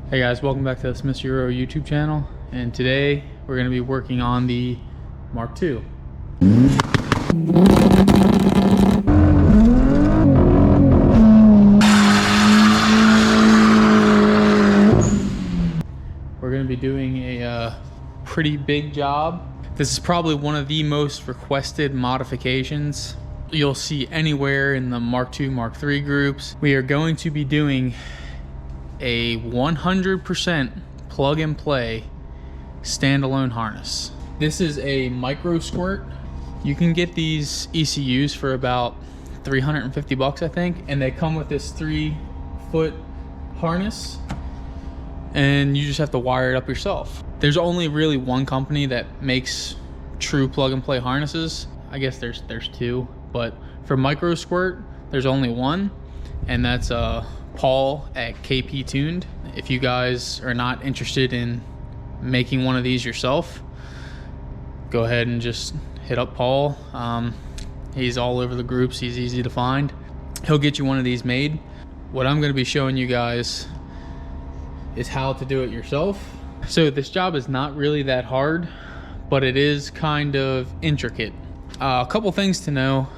Hey guys, welcome back to the Mr. Euro YouTube channel, and today we're going to be working on the Mark II. We're going to be doing a pretty big job. This is probably one of the most requested modifications you'll see anywhere in the Mark II, Mark III groups. We are going to be doing a 100% plug and play standalone harness. This is a Microsquirt. You can get these ECUs for about 350 bucks, I think, and they come with this 3-foot harness, and you just have to wire it up yourself. There's only really one company that makes true plug and play harnesses. I guess there's two, but for Microsquirt, there's only one, and that's Paul at KP Tuned. If you guys are not interested in making one of these yourself, go ahead and just hit up Paul. He's all over the groups. He's easy to find. He'll get you one of these made. What I'm going to be showing you guys is how to do it yourself. So this job is not really that hard, but it is kind of intricate. A couple things to know.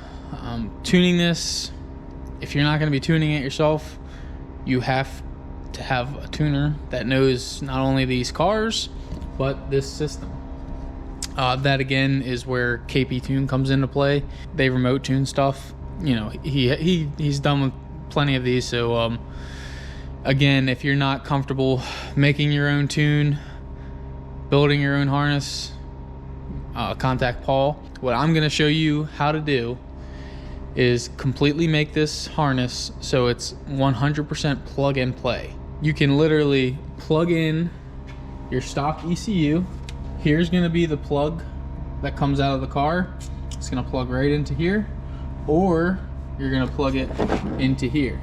Tuning this, if you're not going to be tuning it yourself, you have to have a tuner that knows not only these cars, but this system. That again is where KP Tune comes into play. They remote tune stuff. You know, he's done with plenty of these. So again, if you're not comfortable making your own tune, building your own harness, contact Paul. What I'm going to show you how to do is completely make this harness so it's 100% plug and play. You can literally plug in your stock ECU. Here's going to be the plug that comes out of the car. It's going to plug right into here, or you're going to plug it into here.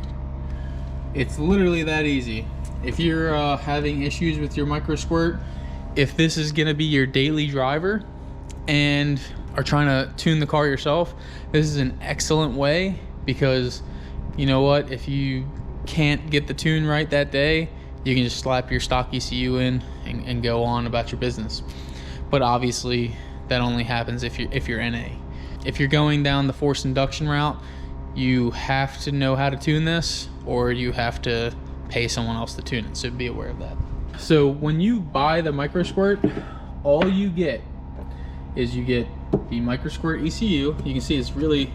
It's literally that easy. If you're having issues with your Microsquirt, if this is going to be your daily driver and are trying to tune the car yourself, this is an excellent way, because you know what, if you can't get the tune right that day, you can just slap your stock ECU in and go on about your business. But obviously that only happens if you're NA. If you're going down the forced induction route, you have to know how to tune this, or you have to pay someone else to tune it, so be aware of that. So when you buy the Microsquirt, all you get is you get the Microsquirt ECU. You can see it's really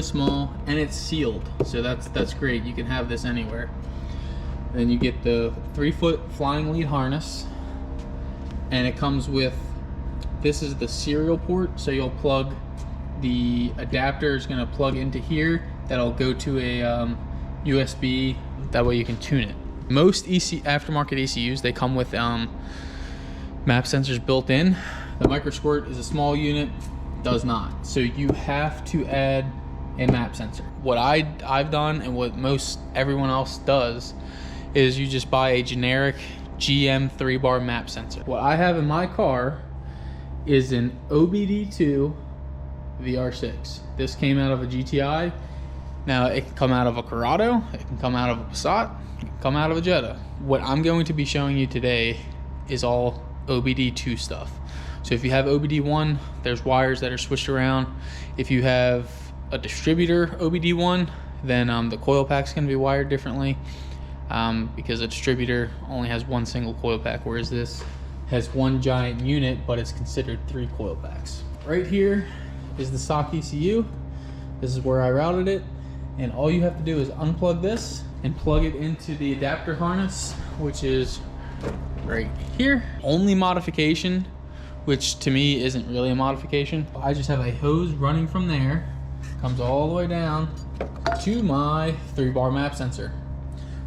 small, and it's sealed, so that's great. You can have this anywhere. Then you get the 3-foot flying lead harness, and it comes with, this is the serial port, so you'll plug, the adapter is going to plug into here, that'll go to a USB, that way you can tune it. Most aftermarket ECUs, they come with map sensors built in. The Microsquirt is a small unit, does not. So you have to add a map sensor. What I've done, and what most everyone else does, is you just buy a generic GM 3-bar map sensor. What I have in my car is an OBD2 Vr6. This came out of a GTI. Now it can come out of a CORRADO, it can come out of a PASSAT, it can come out of a Jetta. What I'm going to be showing you today is all OBD2 stuff. So if you have OBD1, there's wires that are switched around. If you have a distributor OBD1, then the coil pack's gonna be wired differently, because a distributor only has one single coil pack, whereas this has one giant unit, but it's considered 3 coil packs. Right here is the stock ECU. This is where I routed it, and all you have to do is unplug this and plug it into the adapter harness, which is right here. Only modification, which to me isn't really a modification, I just have a hose running from there, comes all the way down to my 3-bar map sensor.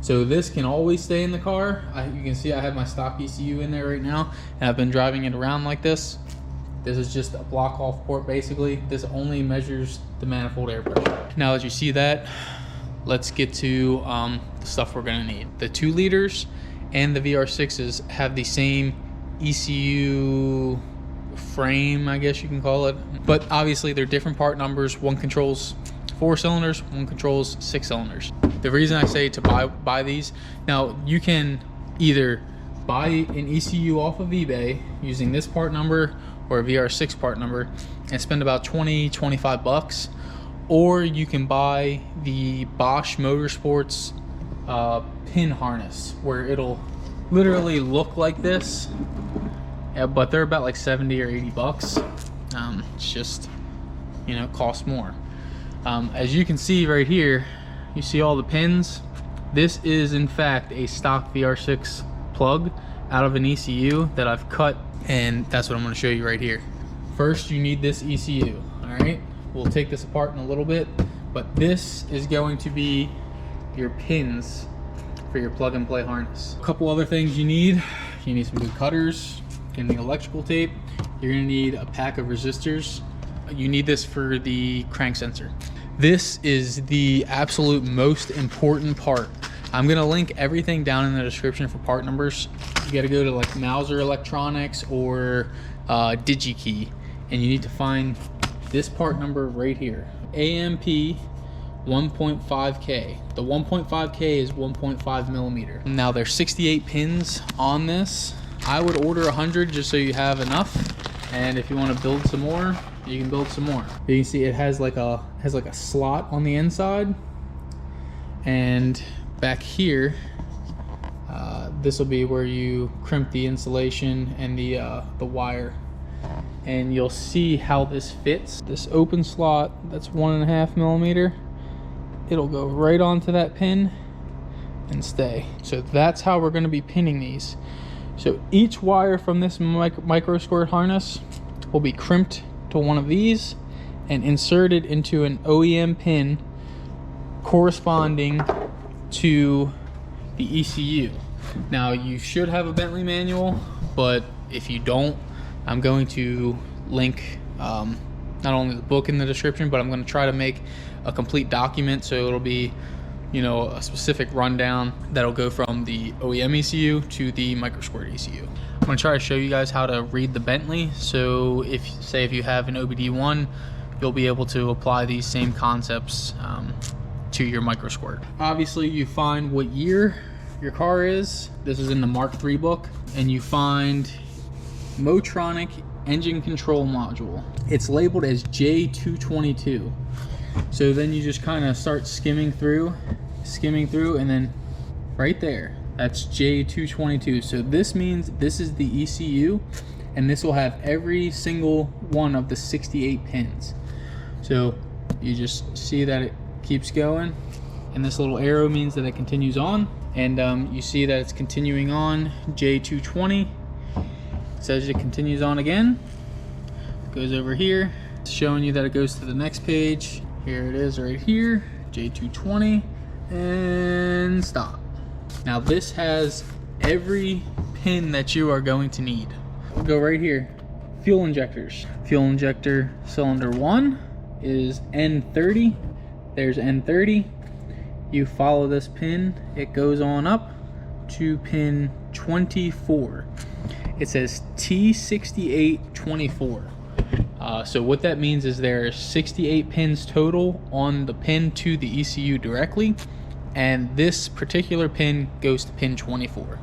So this can always stay in the car. You can see I have my stock ECU in there right now, and I've been driving it around like this. This is just a block off port basically. This only measures the manifold air pressure. Now that you see that, let's get to the stuff we're gonna need. The 2 liters and the Vr6s have the same ECU frame, I guess you can call it, but obviously they're different part numbers. One controls 4 cylinders, one controls 6 cylinders. The reason I say to buy these, now you can either buy an ECU off of eBay using this part number or a Vr6 part number and spend about 20-25 bucks, or you can buy the Bosch Motorsports pin harness, where it'll literally look like this, but they're about like 70 or 80 bucks. It's just, you know, costs more. As you can see right here, you see all the pins. This is in fact a stock Vr6 plug out of an ECU that I've cut, and that's what I'm going to show you right here. First, you need this ECU. All right, we'll take this apart in a little bit, but this is going to be your pins for your plug and play harness. A couple other things you need some good cutters, you're gonna need electrical tape, you're gonna need a pack of resistors. You need this for the crank sensor. This is the absolute most important part. I'm gonna link everything down in the description for part numbers. You gotta go to like Mouser Electronics or DigiKey, and you need to find this part number right here. AMP 1.5K. The 1.5K is 1.5 millimeter. Now there's 68 pins on this. I would order 100 just so you have enough. And if you want to build some more, you can build some more. You can see it has like a slot on the inside, and back here, this will be where you crimp the insulation and the wire. And you'll see how this fits. This open slot that's 1.5 millimeter, it'll go right onto that pin and stay. So that's how we're going to be pinning these. So each wire from this Microsquirt harness will be crimped to one of these and inserted into an OEM pin corresponding to the ECU. Now you should have a Bentley manual, but if you don't, I'm going to link not only the book in the description, but I'm going to try to make a complete document, so it'll be, you know, a specific rundown that'll go from the OEM ECU to the Microsquirt ECU. I'm going to try to show you guys how to read the Bentley, so if you have an OBD1, you'll be able to apply these same concepts to your Microsquirt. Obviously you find what year your car is. This is in the Mark III book, and you find Motronic engine control module. It's labeled as J222. So then you just kind of start skimming through, and then right there, that's J222. So this means this is the ECU, and this will have every single one of the 68 pins. So you just see that it keeps going, and this little arrow means that it continues on, and you see that it's continuing on. J220 says it continues on again. It goes over here, it's showing you that it goes to the next page. Here it is right here, J220, and stop. Now this has every pin that you are going to need. We'll go right here, fuel injectors. Fuel injector cylinder 1 is N30. There's N30. You follow this pin, it goes on up to pin 24. It says T6824. So what that means is there are 68 pins total on the pin to the ECU directly, and this particular pin goes to pin 24.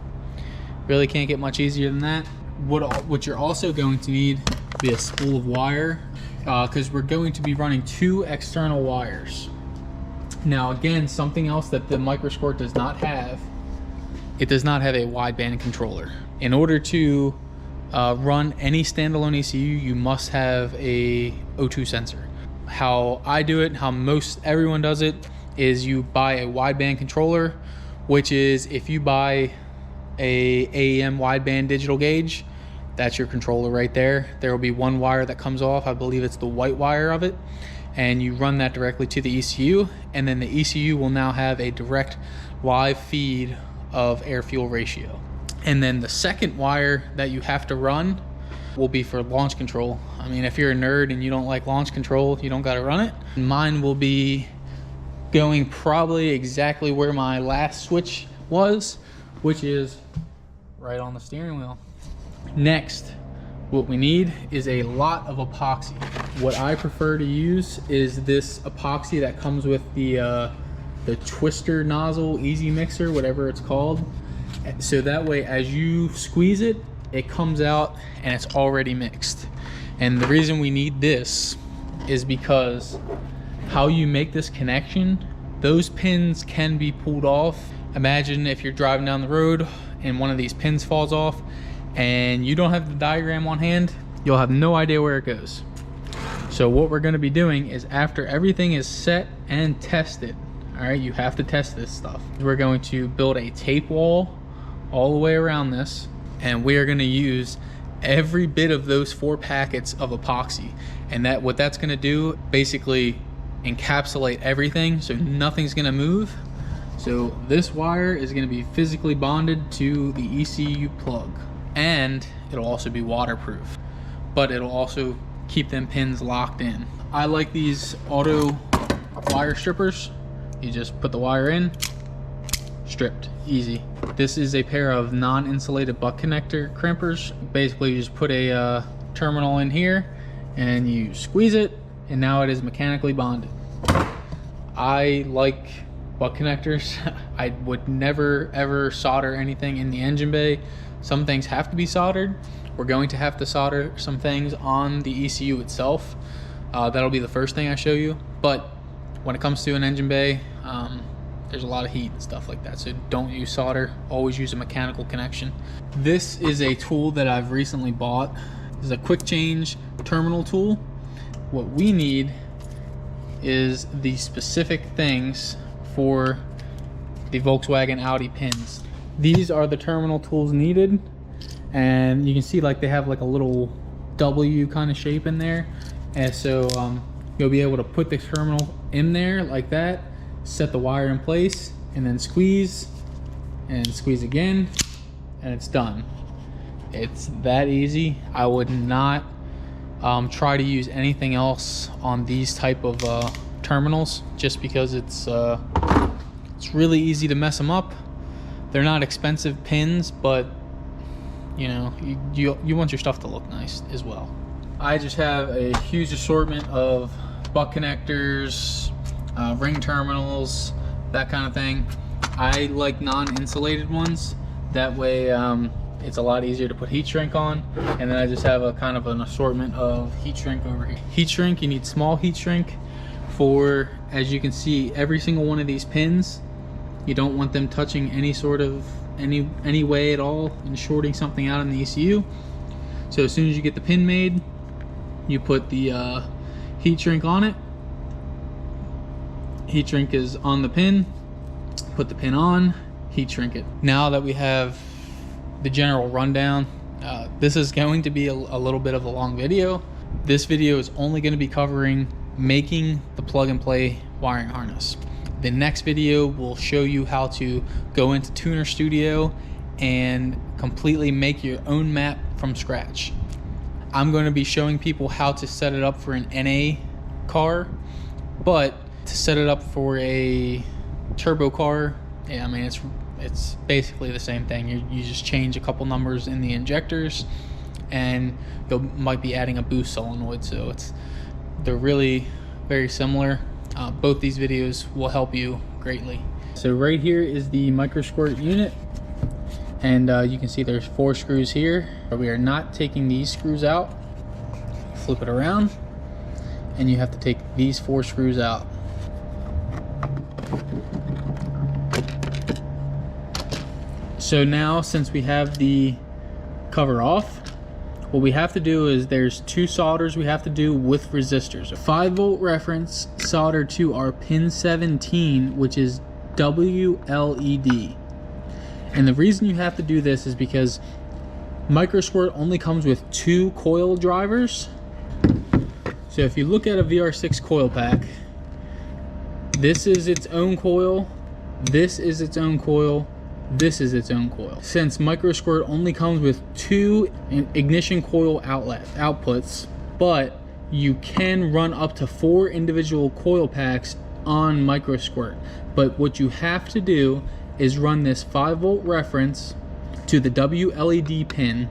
Really can't get much easier than that. What you're also going to need will be a spool of wire, because we're going to be running 2 external wires. Now again, something else that the Microsquirt does not have, it does not have a wideband controller. In order to run any standalone ECU, you must have a O2 sensor. How I do it, how most everyone does it, is you buy a wideband controller, which is, if you buy a AEM wideband digital gauge, that's your controller right there. There will be one wire that comes off, I believe it's the white wire of it, and you run that directly to the ECU, and then the ECU will now have a direct live feed of air-fuel ratio. And then the second wire that you have to run will be for launch control. I mean, if you're a nerd and you don't like launch control, you don't got to run it. Mine will be going probably exactly where my last switch was, which is right on the steering wheel. Next, what we need is a lot of epoxy. What I prefer to use is this epoxy that comes with the twister nozzle, easy mixer, whatever it's called. So that way, as you squeeze it, it comes out and it's already mixed. And the reason we need this is because how you make this connection, those pins can be pulled off. Imagine if you're driving down the road and one of these pins falls off and you don't have the diagram on hand, you'll have no idea where it goes. So what we're going to be doing is, after everything is set and tested, all right, you have to test this stuff. We're going to build a tape wall all the way around this, and we are going to use every bit of those 4 packets of epoxy. And what that's going to do, basically encapsulate everything so nothing's going to move. So this wire is going to be physically bonded to the ECU plug, and it'll also be waterproof, but it'll also keep them pins locked in. I like these auto wire strippers. You just put the wire in, stripped, easy. This is a pair of non-insulated butt connector crimpers. Basically, you just put a terminal in here and you squeeze it, and now it is mechanically bonded. I like butt connectors. I would never ever solder anything in the engine bay. Some things have to be soldered. We're going to have to solder some things on the ECU itself. That'll be the first thing I show you. But when it comes to an engine bay, there's a lot of heat and stuff like that. So don't use solder, always use a mechanical connection. This is a tool that I've recently bought. This is a quick change terminal tool. What we need is the specific things for the Volkswagen Audi pins. These are the terminal tools needed. And you can see like they have like a little W kind of shape in there. And so you'll be able to put the terminal in there like that, set the wire in place, and then squeeze and squeeze again, and it's done. It's that easy. I would not try to use anything else on these type of terminals, just because it's really easy to mess them up. They're not expensive pins, but you know, you want your stuff to look nice as well. I just have a huge assortment of butt connectors, ring terminals, that kind of thing. I like non-insulated ones. That way it's a lot easier to put heat shrink on. And then I just have a kind of an assortment of heat shrink over here. Heat shrink, you need small heat shrink for, as you can see, every single one of these pins. You don't want them touching any sort of any way at all and shorting something out in the ECU. So as soon as you get the pin made, you put the heat shrink on it. Heat shrink is on the pin, put the pin on, heat shrink it. Now that we have the general rundown, this is going to be a little bit of a long video. This video is only going to be covering making the plug and play wiring harness. The next video will show you how to go into Tuner Studio and completely make your own map from scratch. I'm going to be showing people how to set it up for an NA car, but to set it up for a turbo car, yeah, I mean, it's basically the same thing. You just change a couple numbers in the injectors, and you might be adding a boost solenoid. So they're really very similar. Both these videos will help you greatly. So right here is the Microsquirt unit, and you can see there's 4 screws here. We are not taking these screws out. Flip it around, and you have to take these 4 screws out. So now, since we have the cover off, what we have to do is there's 2 solders we have to do with resistors. A 5-volt reference soldered to our pin 17, which is WLED. And the reason you have to do this is because Microsquirt only comes with 2 coil drivers. So if you look at a Vr6 coil pack, this is its own coil, this is its own coil, this is its own coil. Since Microsquirt only comes with 2 ignition coil outputs, but you can run up to 4 individual coil packs on Microsquirt. But what you have to do is run this 5-volt reference to the WLED pin,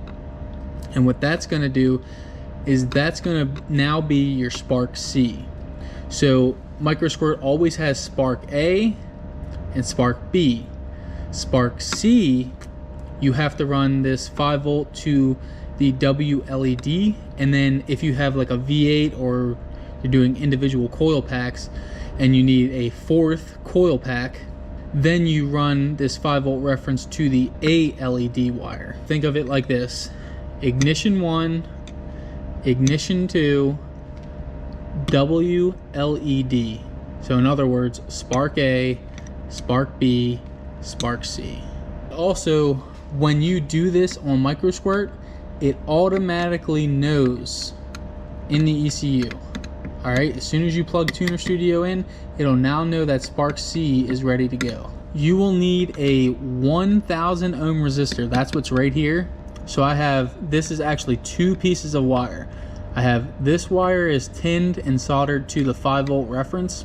and what that's going to do is that's going to now be your spark C. So Microsquirt always has spark A and spark B. Spark C you have to run this 5 volt to the W LED, and then if you have like a V8 or you're doing individual coil packs and you need a 4th coil pack, then you run this 5 volt reference to the A LED wire. Think of it like this: ignition 1, ignition 2, W LED. So in other words, spark A, spark B, spark C. Also, when you do this on Microsquirt, it automatically knows in the ECU. Alright, as soon as you plug Tuner Studio in, it'll now know that spark C is ready to go. You will need a 1000 ohm resistor. That's what's right here. So I have, this is actually 2 pieces of wire. I have this wire is tinned and soldered to the 5 volt reference.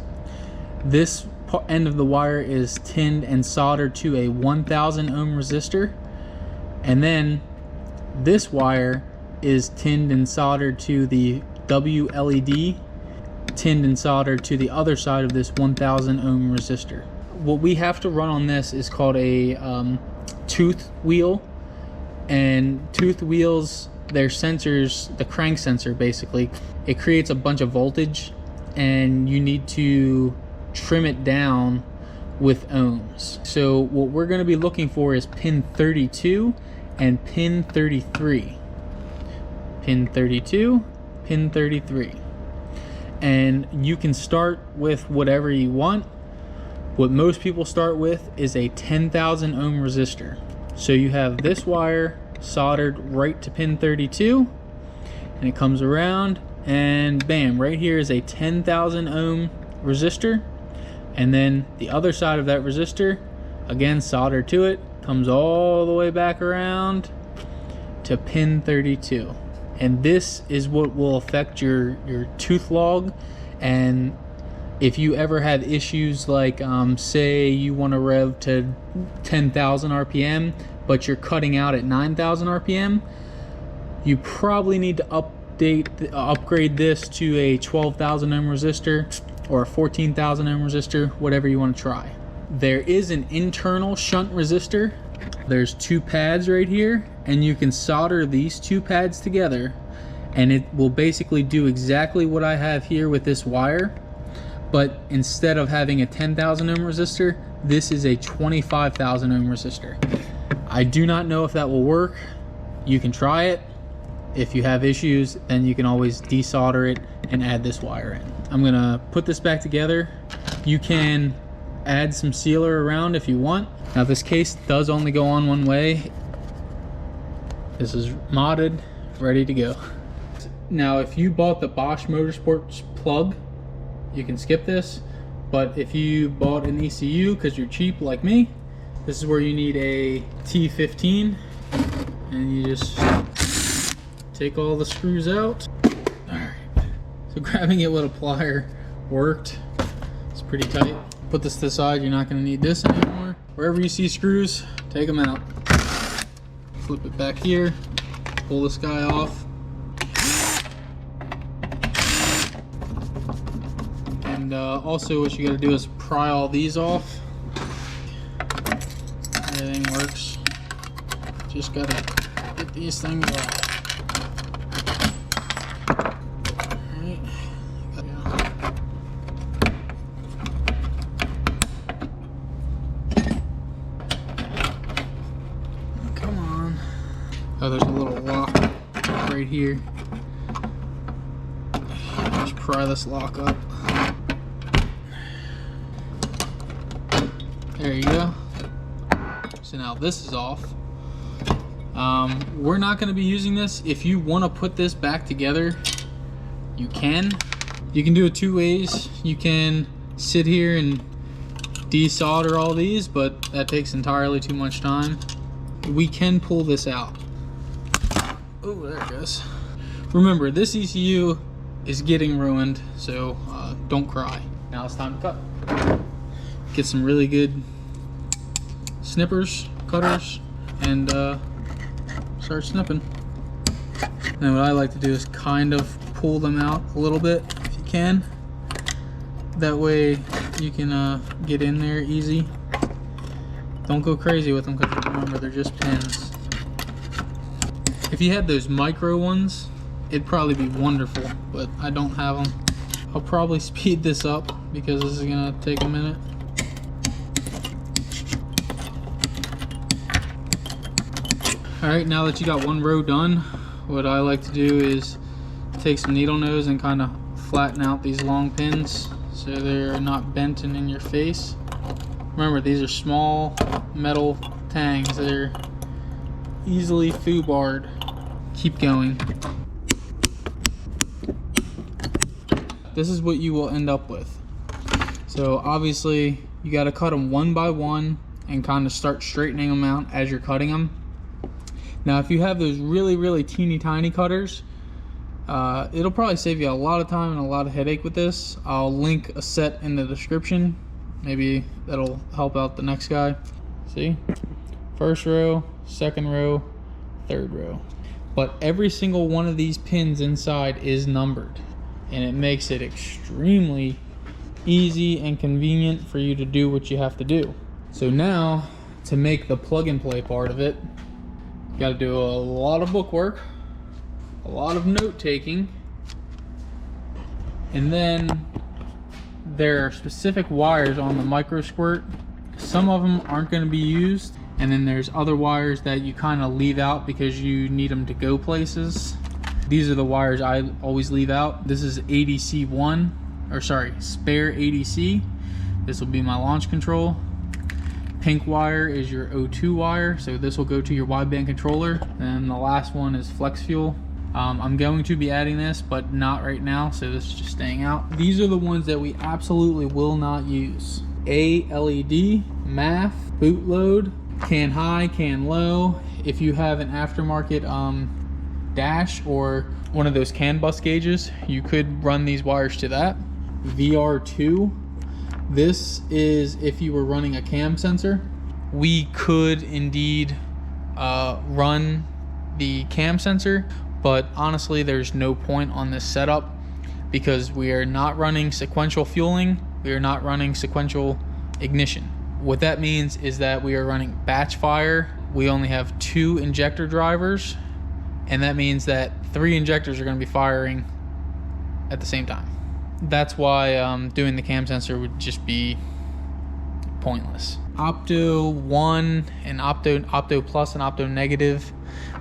This end of the wire is tinned and soldered to a 1000 ohm resistor. And then this wire is tinned and soldered to the W LED, tinned and soldered to the other side of this 1000 ohm resistor. What we have to run on this is called a tooth wheel, and tooth wheels, their sensors, the crank sensor basically, it creates a bunch of voltage and you need to trim it down with ohms. So what we're going to be looking for is pin 32 and pin 33. Pin 32, pin 33. And you can start with whatever you want. What most people start with is a 10,000 ohm resistor. So you have this wire soldered right to pin 32, and it comes around and bam, right here is a 10,000 ohm resistor, and then the other side of that resistor, again soldered to it, comes all the way back around to pin 32. And this is what will affect your tooth log. And if you ever have issues like say you want to rev to 10,000 RPM but you're cutting out at 9,000 RPM, you probably need to upgrade this to a 12,000 ohm resistor or a 14,000 ohm resistor, whatever you want to try. There is an internal shunt resistor. There's 2 pads right here, and you can solder these 2 pads together and it will basically do exactly what I have here with this wire, but instead of having a 10,000 ohm resistor, this is a 25,000 ohm resistor. I do not know if that will work. You can try it. If you have issues, then you can always desolder it and add this wire in. I'm gonna put this back together. You can add some sealer around if you want. Now this case does only go on one way. This is modded, ready to go. Now if you bought the Bosch Motorsports plug, you can skip this, but if you bought an ECU because you're cheap like me, this is where you need a T15, and you just take all the screws out. Alright, so grabbing it with a plier worked. It's pretty tight. Put this to the side, you're not going to need this anymore. Wherever you see screws, take them out. Flip it back here, pull this guy off. And also what you got to do is pry all these off. Everything works. Just got to get these things off. Alright. Come on. Oh, there's a little lock right here. Just pry this lock up. There you go. So now this is off. We're not going to be using this. If you want to put this back together, you can. You can do it 2 ways. You can sit here and desolder all these, but that takes entirely too much time. We can pull this out. Oh, there it goes. Remember, this ECU is getting ruined, so don't cry. Now it's time to cut. Get some really good cutters, and start snipping. And what I like to do is kind of pull them out a little bit if you can. That way you can get in there easy. Don't go crazy with them because remember they're just pins. If you had those micro ones, it'd probably be wonderful, but I don't have them. I'll probably speed this up because this is gonna take a minute. All right, now that you got one row done, what I like to do is take some needle nose and kind of flatten out these long pins so they're not bent and in your face. Remember, these are small metal tangs. They're easily foobarred. Keep going. This is what you will end up with. So obviously you got to cut them one by one and kind of start straightening them out as you're cutting them. Now if you have those really teeny tiny cutters, it'll probably save you a lot of time and a lot of headache with this. I'll link a set in the description. Maybe that'll help out the next guy. See? First row, second row, third row. But every single one of these pins inside is numbered, and it makes it extremely easy and convenient for you to do what you have to do. So now, to make the plug and play part of it, you gotta do a lot of bookwork, a lot of note taking, and then there are specific wires on the Microsquirt. Some of them aren't going to be used, and then there's other wires that you kind of leave out because you need them to go places. These are the wires I always leave out. This is ADC1, or sorry, spare ADC. This will be my launch control. Pink wire is your O2 wire, so this will go to your wideband controller. And the last one is flex fuel. I'm going to be adding this, but not right now, so this is just staying out. These are the ones that we absolutely will not use. A LED, MAF, bootload, can high, can low. If you have an aftermarket dash or one of those CAN bus gauges, you could run these wires to that. VR2, this is if you were running a cam sensor. We could indeed run the cam sensor, but honestly there's no point on this setup because we are not running sequential fueling, we are not running sequential ignition. What that means is that we are running batch fire. We only have 2 injector drivers, and that means that 3 injectors are going to be firing at the same time. That's why doing the cam sensor would just be pointless. Opto 1 and Opto plus and Opto negative,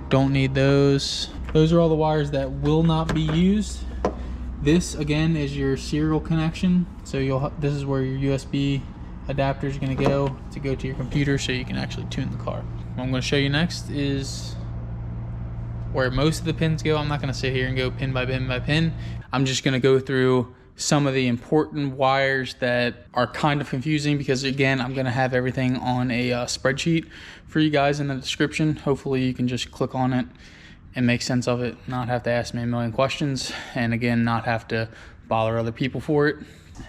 don't need those. Those are all the wires that will not be used. This again is your serial connection, so this is where your USB adapter is going to go to your computer so you can actually tune the car. What I'm going to show you next is where most of the pins go. I'm not going to sit here and go pin by pin by pin. I'm just going to go through some of the important wires that are kind of confusing because again, I'm going to have everything on a spreadsheet for you guys in the description. Hopefully you can just click on it and make sense of it, not have to ask me a million questions, and again, not have to bother other people for it.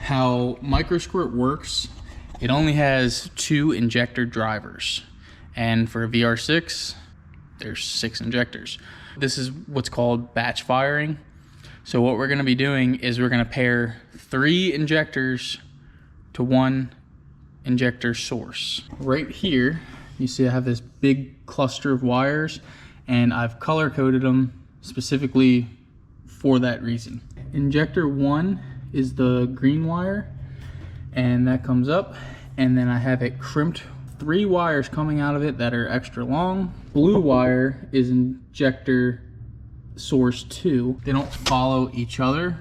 How Microsquirt works, it only has 2 injector drivers, and for a Vr6 there's 6 injectors. This is what's called batch firing. So what we're going to be doing is we're going to pair 3 injectors to 1 injector source. Right here you see I have this big cluster of wires, and I've color coded them specifically for that reason. Injector 1 is the green wire, and that comes up, and then I have it crimped, 3 wires coming out of it that are extra long. Blue wire is injector source 2. They don't follow each other.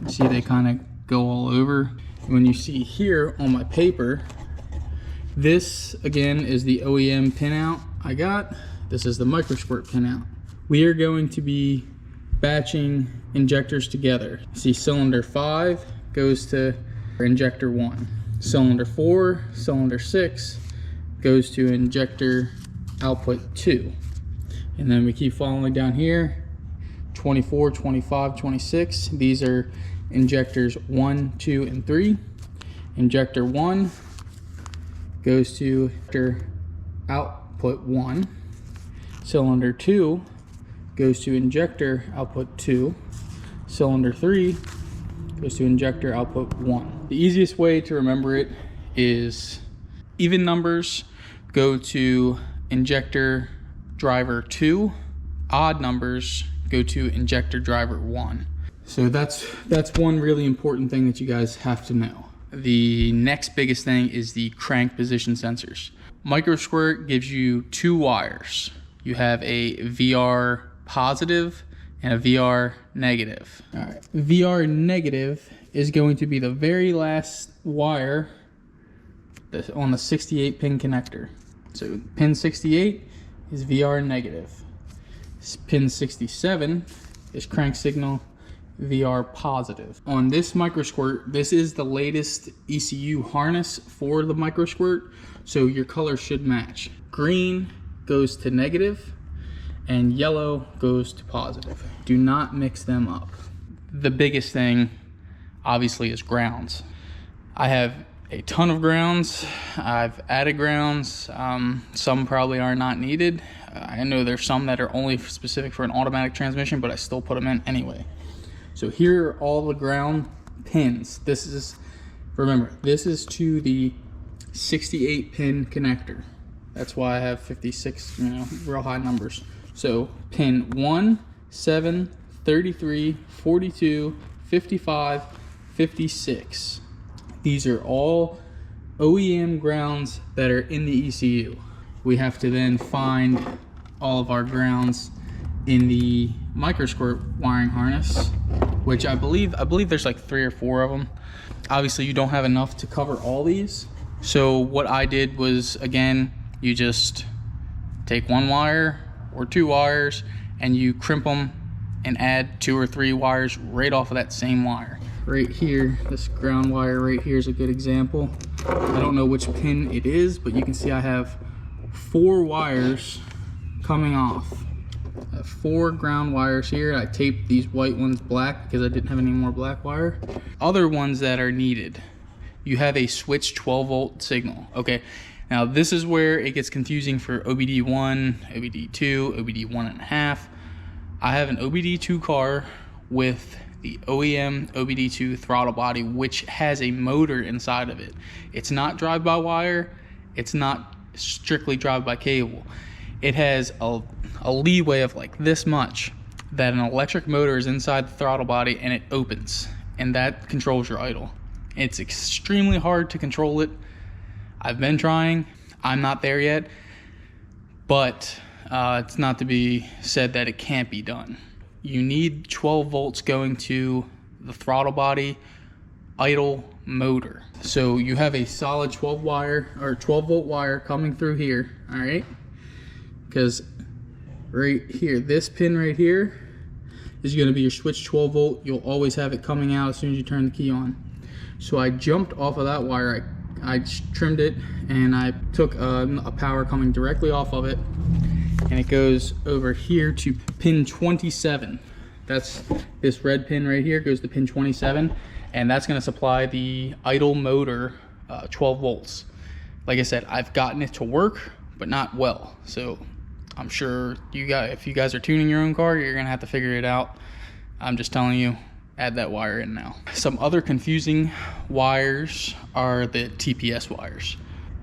You see they kind of go all over. When you see here on my paper, this again is the OEM pinout I got. This is the Microsquirt pinout. We are going to be batching injectors together. See, cylinder 5 goes to injector 1. Cylinder 4, cylinder 6 goes to injector output 2. And then we keep following down here. 24, 25, 26. These are injectors 1, 2, and 3. Injector 1 goes to injector output 1. Cylinder 2 goes to injector output 2. Cylinder 3 goes to injector output 1. The easiest way to remember it is even numbers go to injector driver 2, odd numbers go to injector driver 1. So that's one really important thing that you guys have to know. The next biggest thing is the crank position sensors. Microsquirt gives you 2 wires. You have a VR positive and a VR negative. All right, VR negative is going to be the very last wire on the 68 pin connector. So pin 68 is VR negative. Pin 67 is crank signal VR positive. On this Microsquirt, this is the latest ECU harness for the Microsquirt, so your color should match. Green goes to negative and yellow goes to positive. Do not mix them up. The biggest thing obviously is grounds. I have a ton of grounds. I've added grounds. Some probably are not needed. I know there's some that are only specific for an automatic transmission, but I still put them in anyway. So here are all the ground pins. Remember, this is to the 68 pin connector. That's why I have 56, real high numbers. So pin 1, 7, 33, 42, 55, 56. These are all OEM grounds that are in the ECU. We have to then find all of our grounds in the Microsquirt wiring harness, which I believe there's like 3 or 4 of them. Obviously you don't have enough to cover all these. So what I did was, again, you just take 1 wire or 2 wires and you crimp them and add 2 or 3 wires right off of that same wire. Right here, this ground wire right here is a good example. I don't know which pin it is, but you can see I have 4 wires coming off. I have 4 ground wires here. I taped these white ones black because I didn't have any more black wire. Other ones that are needed, you have a switch 12 volt signal. Okay, now this is where it gets confusing for OBD1, OBD2, OBD 1.5. I have an OBD2 car with the OEM OBD2 throttle body, which has a motor inside of it. It's not drive-by-wire. It's not strictly drive-by-cable. It has a leeway of like this much that an electric motor is inside the throttle body and it opens, and that controls your idle. It's extremely hard to control it. I've been trying. I'm not there yet, but it's not to be said that it can't be done. You need 12 volts going to the throttle body idle motor. So you have a solid 12 volt wire coming through here, all right? Because right here, this pin right here is going to be your switch 12 volt. You'll always have it coming out as soon as you turn the key on. So I jumped off of that wire. I trimmed it and I took a power coming directly off of it, and it goes over here to pin 27. That's this red pin right here goes to pin 27, and that's going to supply the idle motor 12 volts. Like I said, I've gotten it to work, but not well. So I'm sure if you guys are tuning your own car, you're going to have to figure it out. I'm just telling you, add that wire in now. Some other confusing wires are the TPS wires.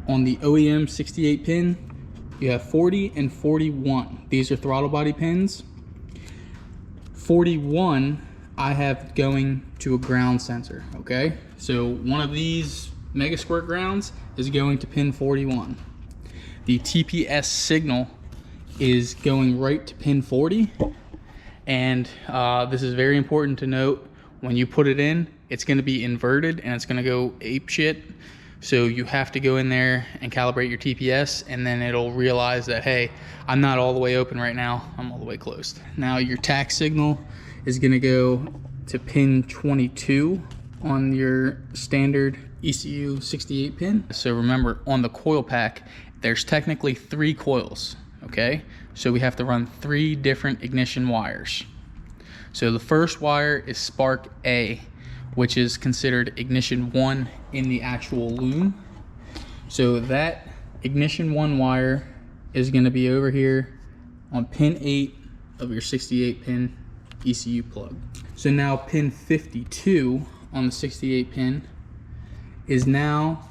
On the OEM 68 pin, you have 40 and 41. These are throttle body pins. 41 I have going to a ground sensor, okay? So one of these Microsquirt grounds is going to pin 41. The TPS signal is going right to pin 40. And this is very important to note. When you put it in, it's going to be inverted and it's going to go ape shit. So you have to go in there and calibrate your TPS, and then it'll realize that, hey, I'm not all the way open right now, I'm all the way closed. Now your tack signal is going to go to pin 22 on your standard ECU 68 pin. So remember, on the coil pack, there's technically 3 coils, okay? So we have to run 3 different ignition wires. So the first wire is spark A, which is considered ignition 1 in the actual loom. So that ignition 1 wire is going to be over here on pin 8 of your 68 pin ECU plug. So now pin 52 on the 68 pin is now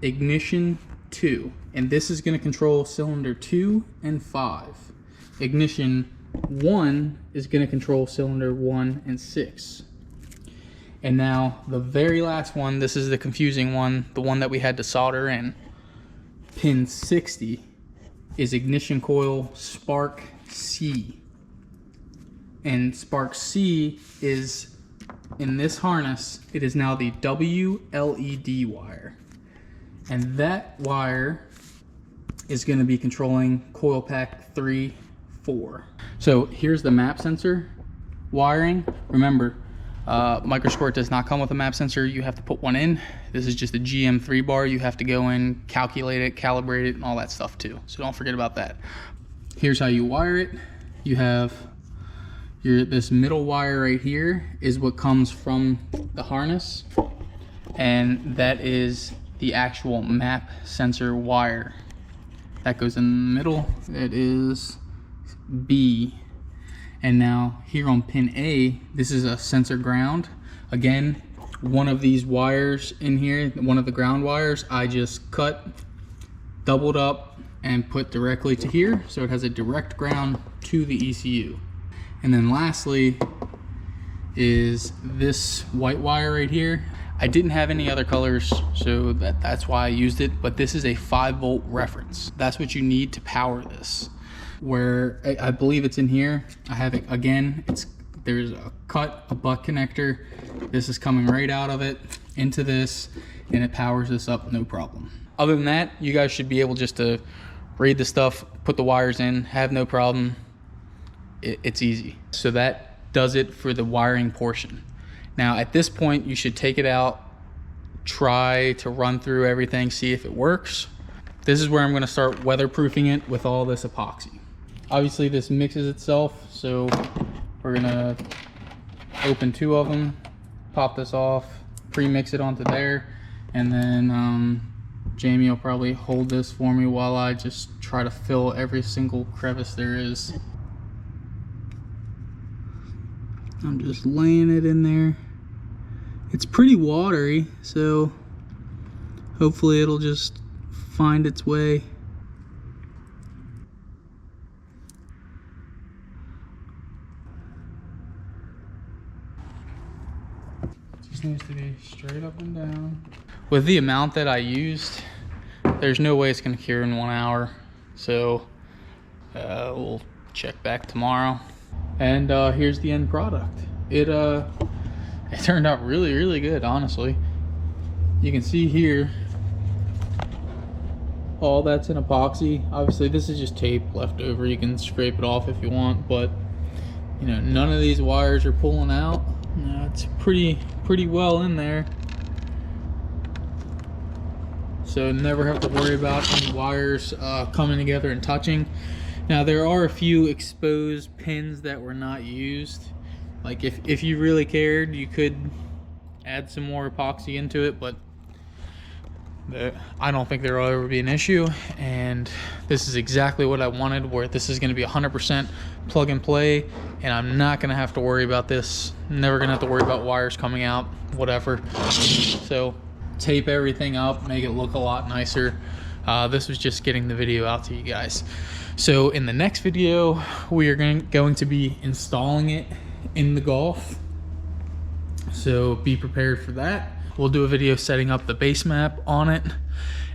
ignition 2, and this is going to control cylinder 2 and 5. Ignition 1 is going to control cylinder 1 and 6. And now the very last one, this is the confusing one, the one that we had to solder in. Pin 60 is ignition coil spark C. And spark C is in this harness. It is now the WLED wire. And that wire is going to be controlling coil pack 3, 4. So here's the map sensor wiring. Remember, Microsquirt does not come with a map sensor. You have to put one in. This is just a GM3 bar. You have to go in, calculate it, calibrate it, and all that stuff too. So don't forget about that. Here's how you wire it. You have this middle wire right here is what comes from the harness, and that is the actual map sensor wire. That goes in the middle. That is B. And now here on pin A, this is a sensor ground. Again, one of these wires in here, one of the ground wires, I just cut, doubled up, and put directly to here. So it has a direct ground to the ECU. And then lastly is this white wire right here. I didn't have any other colors, so that's why I used it, but this is a 5-volt reference. That's what you need to power this. Where I believe it's in here. I have it again. There's a butt connector. This is coming right out of it into this, and it powers this up no problem. Other than that, you guys should be able just to read the stuff, put the wires in, have no problem. It's easy. So that does it for the wiring portion. Now at this point, you should take it out, try to run through everything, see if it works. This is where I'm going to start weatherproofing it with all this epoxy. Obviously this mixes itself, so we're gonna open 2 of them, pop this off, pre-mix it onto there, and then Jamie will probably hold this for me while I just try to fill every single crevice there is. I'm just laying it in there. It's pretty watery, so hopefully it'll just find its way. Needs to be straight up and down. With the amount that I used, there's no way it's going to cure in 1 hour, so we'll check back tomorrow. And here's the end product. It turned out really good, honestly. You can see here all that's in epoxy. Obviously this is just tape left over. You can scrape it off if you want, but you know, none of these wires are pulling out. It's pretty well in there, so never have to worry about any wires coming together and touching. Now there are a few exposed pins that were not used. Like if you really cared, you could add some more epoxy into it, but I don't think there will ever be an issue. And this is exactly what I wanted, where this is going to be 100% plug and play, and I'm not going to have to worry about this. Never going to have to worry about wires coming out, whatever. So tape everything up, make it look a lot nicer. This was just getting the video out to you guys. So in the next video, we are going to be installing it in the Golf, so be prepared for that. We'll do a video setting up the base map on it,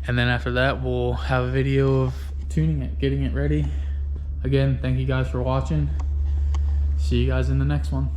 and then after that we'll have a video of tuning it, getting it ready. Again, thank you guys for watching. See you guys in the next one.